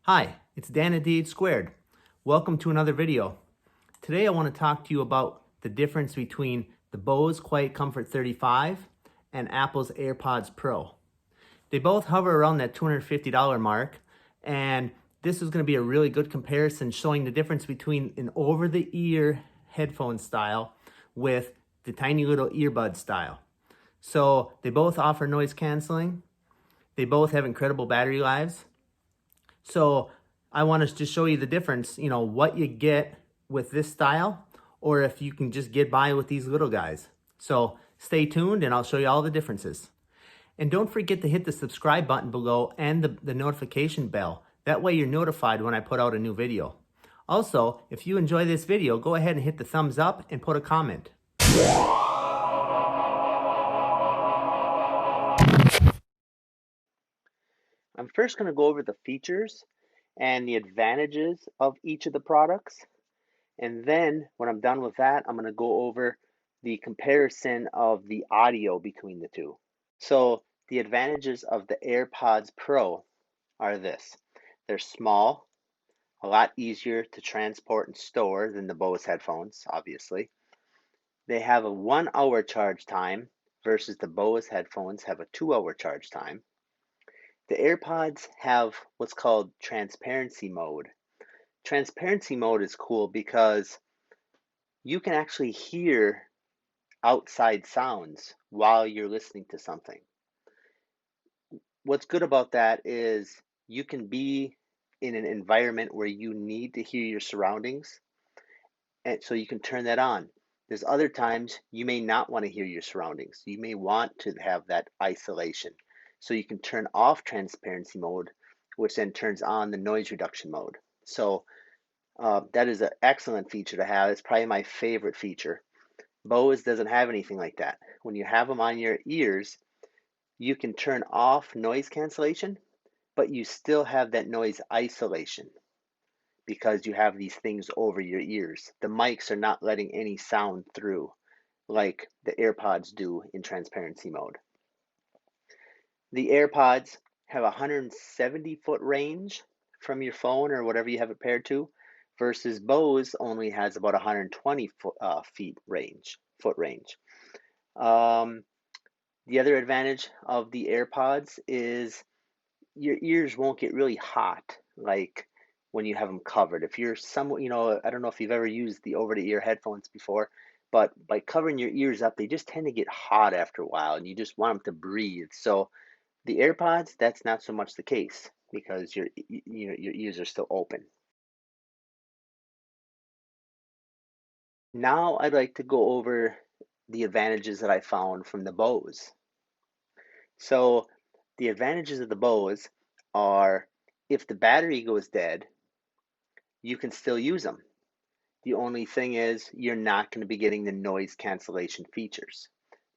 Hi, it's Dan at DH Squared. Welcome to another video. Today I want to talk to you about the difference between the Bose Quiet Comfort 35 and Apple's AirPods Pro. They both hover around that $250 mark, and this is going to be a really good comparison showing the difference between an over-the-ear headphone style with the tiny little earbud style. So they both offer noise canceling. They both have incredible battery lives. So I want to just show you the difference, what you get with this style, or if you can just get by with these little guys. So stay tuned and I'll show you all the differences. And don't forget to hit the subscribe button below and the notification bell. That way you're notified when I put out a new video. Also, if you enjoy this video, go ahead and hit the thumbs up and put a comment. I'm first going to go over the features and the advantages of each of the products. And then when I'm done with that, I'm going to go over the comparison of the audio between the two. So the advantages of the AirPods Pro are this. They're small, a lot easier to transport and store than the Bose headphones, obviously. They have a 1 hour charge time versus the Bose headphones have a 2 hour charge time. The AirPods have what's called transparency mode. Transparency mode is cool because you can actually hear outside sounds while you're listening to something. What's good about that is you can be in an environment where you need to hear your surroundings, and so you can turn that on. There's other times you may not want to hear your surroundings. You may want to have that isolation. So you can turn off transparency mode, which then turns on the noise reduction mode. So that is an excellent feature to have. It's probably my favorite feature. Bose doesn't have anything like that. When you have them on your ears, you can turn off noise cancellation, but you still have that noise isolation because you have these things over your ears. The mics are not letting any sound through like the AirPods do in transparency mode. The AirPods have a 170-foot range from your phone or whatever you have it paired to, versus Bose only has about 120 foot range. The other advantage of the AirPods is your ears won't get really hot like when you have them covered. If you're somewhat, I don't know if you've ever used the over-the-ear headphones before, but by covering your ears up, they just tend to get hot after a while, and you just want them to breathe. So the AirPods, that's not so much the case because your ears are still open. Now I'd like to go over the advantages that I found from the Bose. So the advantages of the Bose are if the battery goes dead, you can still use them. The only thing is you're not going to be getting the noise cancellation features,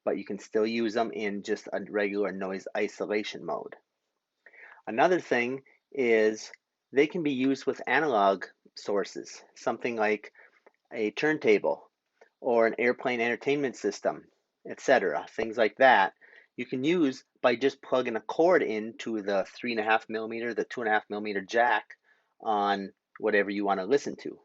but you can still use them in just a regular noise isolation mode. Another thing is they can be used with analog sources, something like a turntable or an airplane entertainment system, etc. Things like that you can use by just plugging a cord into the 3.5 millimeter, the 2.5 millimeter jack on whatever you want to listen to.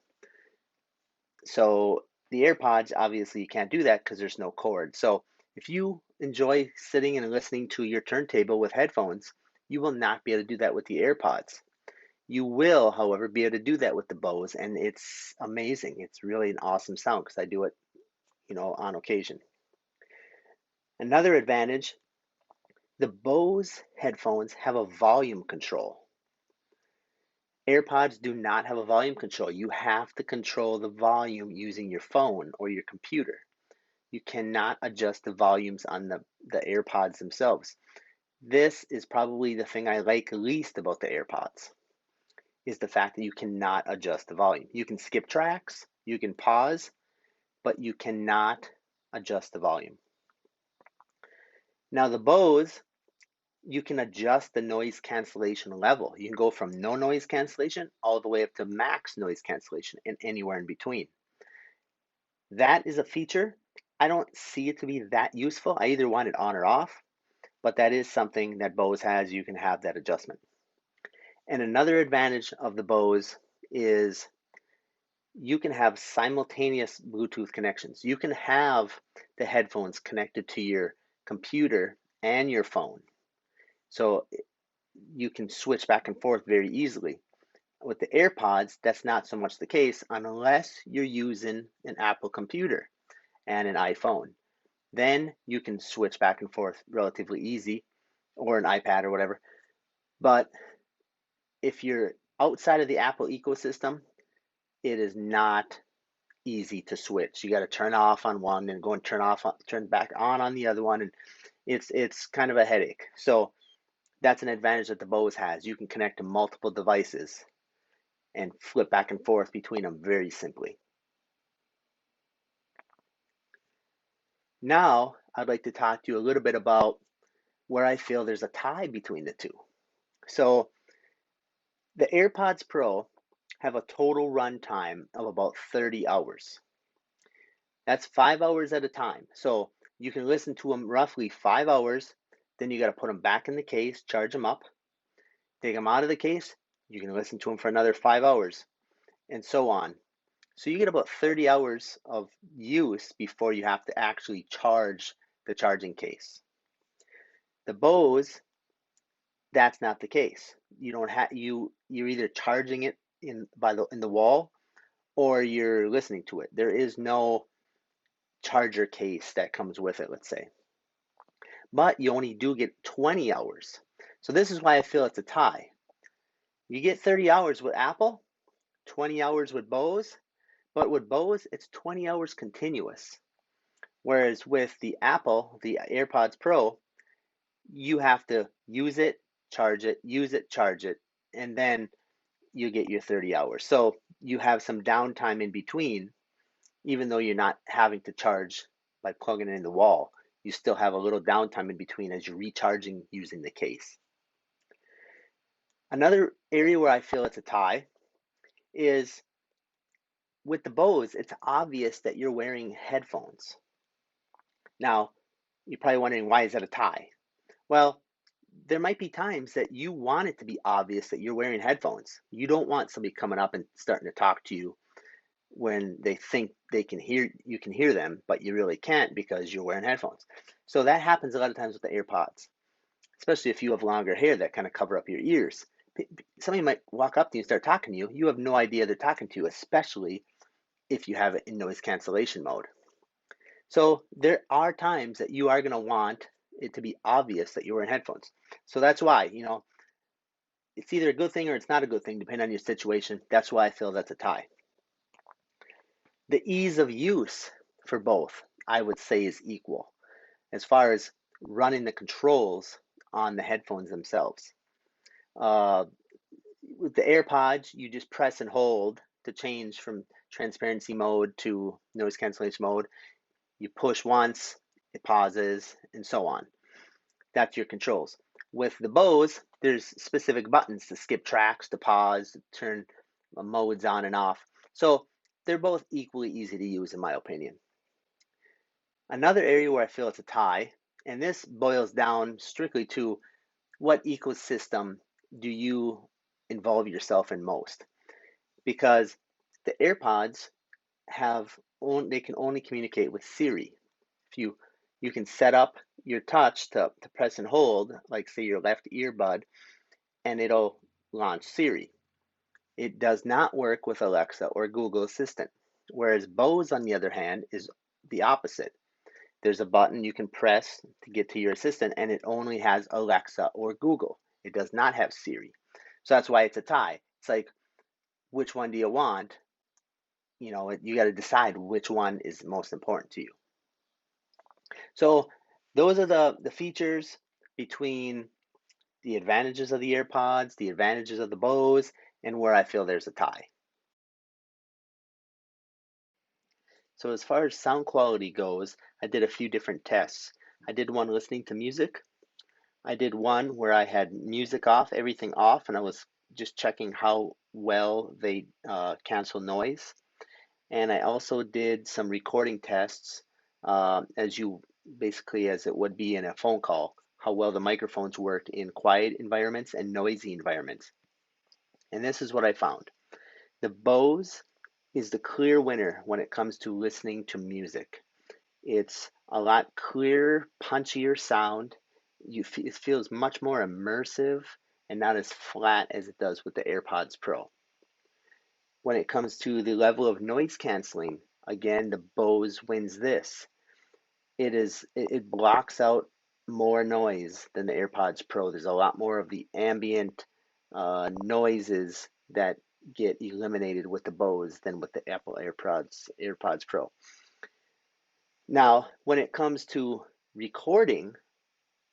So the AirPods, obviously you can't do that because there's no cord. So if you enjoy sitting and listening to your turntable with headphones, you will not be able to do that with the AirPods. You will, however, be able to do that with the Bose, and it's amazing. It's really an awesome sound because I do it, on occasion. Another advantage, the Bose headphones have a volume control. AirPods do not have a volume control. You have to control the volume using your phone or your computer. You cannot adjust the volumes on the AirPods themselves. This is probably the thing I like least about the AirPods, is the fact that you cannot adjust the volume. You can skip tracks, you can pause, but you cannot adjust the volume. Now the Bose, you can adjust the noise cancellation level. You can go from no noise cancellation all the way up to max noise cancellation and anywhere in between. That is a feature. I don't see it to be that useful. I either want it on or off, but that is something that Bose has. You can have that adjustment. And another advantage of the Bose is you can have simultaneous Bluetooth connections. You can have the headphones connected to your computer and your phone. So you can switch back and forth very easily. With the AirPods, that's not so much the case unless you're using an Apple computer and an iPhone. Then you can switch back and forth relatively easy, or an iPad or whatever. But if you're outside of the Apple ecosystem, it is not easy to switch. You got to turn off on one and go and turn back on the other one, and it's kind of a headache. So that's an advantage that the Bose has. You can connect to multiple devices and flip back and forth between them very simply. Now, I'd like to talk to you a little bit about where I feel there's a tie between the two. So the AirPods Pro have a total run time of about 30 hours. That's 5 hours at a time. So you can listen to them roughly 5 hours. Then you got to put them back in the case, charge them up, take them out of the case. You can listen to them for another 5 hours, and so on. So you get about 30 hours of use before you have to actually charge the charging case. The Bose, that's not the case. You don't have you're either charging it in the wall or you're listening to it. There is no charger case that comes with it, let's say. But you only do get 20 hours. So this is why I feel it's a tie. You get 30 hours with Apple, 20 hours with Bose, but with Bose, it's 20 hours continuous. Whereas with the Apple, the AirPods Pro, you have to use it, use it, charge it, and then you get your 30 hours. So you have some downtime in between, even though you're not having to charge by plugging it in the wall. You still have a little downtime in between as you're recharging using the case. Another area where I feel it's a tie is with the Bose, it's obvious that you're wearing headphones. Now, you're probably wondering, why is that a tie? Well, there might be times that you want it to be obvious that you're wearing headphones. You don't want somebody coming up and starting to talk to you when they think they can hear you can hear them, but you really can't because you're wearing headphones. So that happens a lot of times with the AirPods, especially if you have longer hair that kind of cover up your ears. Somebody might walk up to you and start talking to you. You have no idea they're talking to you, especially if you have it in noise cancellation mode. So there are times that you are going to want it to be obvious that you're wearing headphones. So that's why, it's either a good thing or it's not a good thing, depending on your situation. That's why I feel that's a tie. The ease of use for both, I would say, is equal as far as running the controls on the headphones themselves. With the AirPods, you just press and hold to change from transparency mode to noise cancellation mode. You push once, it pauses, and so on. That's your controls. With the Bose, there's specific buttons to skip tracks, to pause, to turn modes on and off. So they're both equally easy to use, in my opinion. Another area where I feel it's a tie, and this boils down strictly to what ecosystem do you involve yourself in most? Because the AirPods they can only communicate with Siri. If you can set up your touch to press and hold, like say your left earbud, and it'll launch Siri. It does not work with Alexa or Google Assistant. Whereas Bose, on the other hand, is the opposite. There's a button you can press to get to your assistant, and it only has Alexa or Google. It does not have Siri. So that's why it's a tie. It's like, which one do you want? You got to decide which one is most important to you. So those are the features between the advantages of the AirPods, the advantages of the Bose, and where I feel there's a tie. So as far as sound quality goes, I did a few different tests. I did one listening to music. I did one where I had music off, everything off, and I was just checking how well they cancel noise. And I also did some recording tests, as it would be in a phone call, how well the microphones work in quiet environments and noisy environments. And this is what I found. The Bose is the clear winner when it comes to listening to music. It's a lot clearer, punchier sound. It feels much more immersive and not as flat as it does with the AirPods Pro. When it comes to the level of noise canceling, again, the Bose wins this. It blocks out more noise than the AirPods Pro. There's a lot more of the ambient noises that get eliminated with the Bose than with the Apple AirPods Pro. Now, when it comes to recording,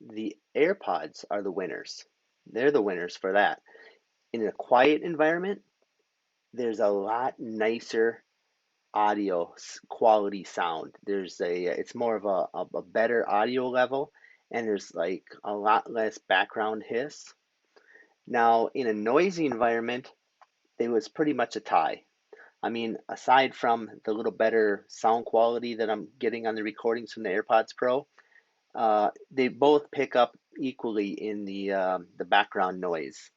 the AirPods are the winners. They're the winners for that. In a quiet environment, there's a lot nicer audio quality sound. It's more of a better audio level, and there's like a lot less background hiss. Now, in a noisy environment, it was pretty much a tie. I mean, aside from the little better sound quality that I'm getting on the recordings from the AirPods Pro, they both pick up equally in the background noise,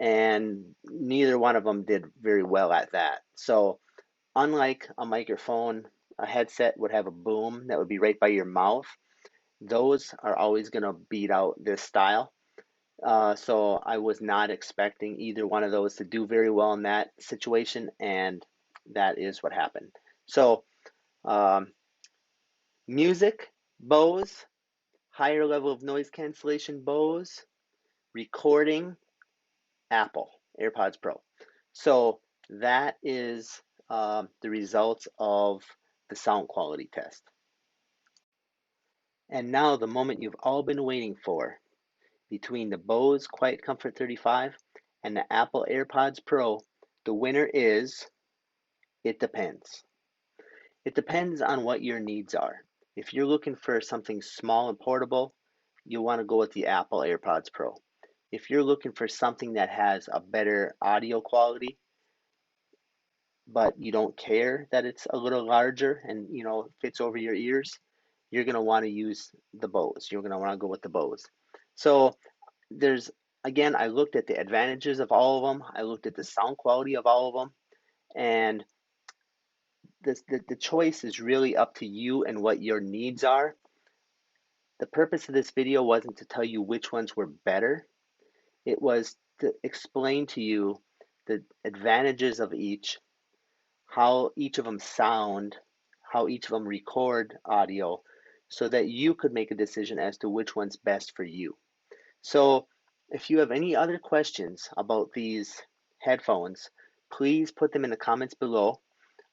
and neither one of them did very well at that. So unlike a microphone, a headset would have a boom that would be right by your mouth. Those are always going to beat out this style. So I was not expecting either one of those to do very well in that situation, and that is what happened. So um, music, Bose, higher level of noise cancellation, Bose, recording, Apple, AirPods Pro. So that is the results of the sound quality test. And now the moment you've all been waiting for. Between the Bose Quiet Comfort 35 and the Apple AirPods Pro, the winner is, it depends. It depends on what your needs are. If you're looking for something small and portable, you'll want to go with the Apple AirPods Pro. If you're looking for something that has a better audio quality, but you don't care that it's a little larger and fits over your ears, you're going to want to use the Bose. You're going to want to go with the Bose. So there's, again, I looked at the advantages of all of them. I looked at the sound quality of all of them, and the choice is really up to you and what your needs are. The purpose of this video wasn't to tell you which ones were better. It was to explain to you the advantages of each, how each of them sound, how each of them record audio, so that you could make a decision as to which one's best for you. So if you have any other questions about these headphones, please put them in the comments below.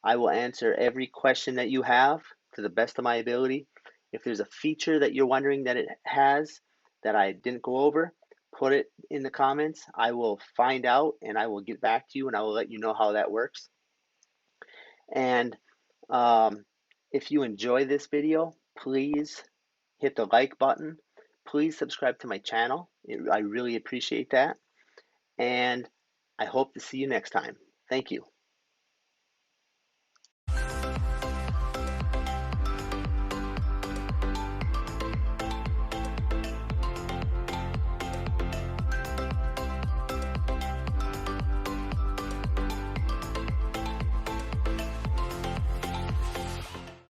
I will answer every question that you have to the best of my ability. If there's a feature that you're wondering that it has that I didn't go over, put it in the comments. I will find out and I will get back to you and I will let you know how that works. And if you enjoy this video, please hit the like button. Please subscribe to my channel. I really appreciate that. And I hope to see you next time. Thank you.